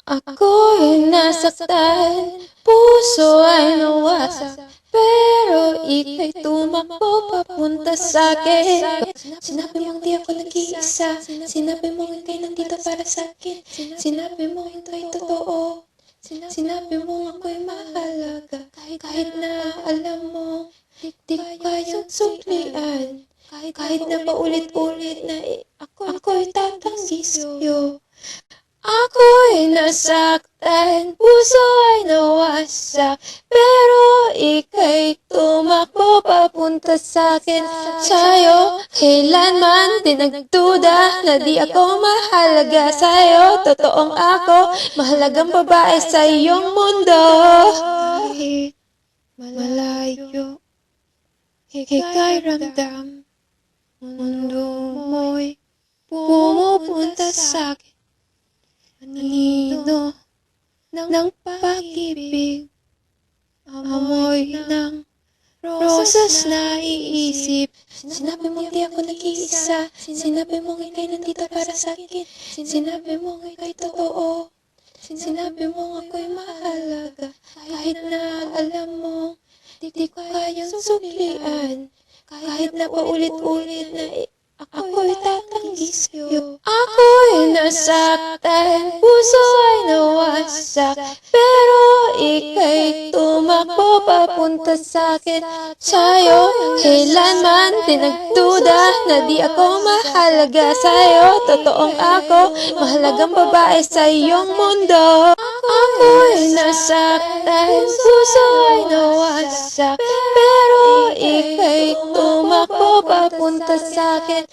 Ako'y nasaktan, puso ay nawasak, pero ika'y tumakbo papunta sa'kin. Sinabi mong di ako nag-iisa, sinabi mong ika'y nandito para sa'kin, sinabi mong ito'y totoo, sinabi mong ako'y mahalaga, kahit na alam mo, di ko kayang suklian, kahit na paulit-ulit na ako'y tatanggi sa'yo. Ako'y nasaktan, puso ay nawasak, pero ika'y tumakbo papunta sa'kin. Sa'yo, kailanman di nagduda na di ako mahalaga sa'yo. Totoong ako, mahalagang babae sa iyong mundo. Kahit malayo, ika'y ramdam, mundo mo'y pumupunta sa'kin. Anino ng pag-ibig, amoy ng rosas na iisip. Sinabi mong di ako nag-iisa, sinabi mong ika'y nandito para sa'kin, sinabi mong ika'y totoo, sinabi mong ako'y mahalaga, kahit na alam mo, di ko kayang suklian, kahit na paulit-ulit na ako'y tatanggi sa'yo. Ako'y nasaktan, puso ay nawasak, pero ika'y tumakbo papunta sa'kin. Sa'yo, kailanman di nagduda na di ako mahalaga sa'yo. Totoong ako, mahalagang babae sa iyong mundo. Ako'y nasaktan, puso ay nawasak, pero ika'y tumakbo papunta sa'kin.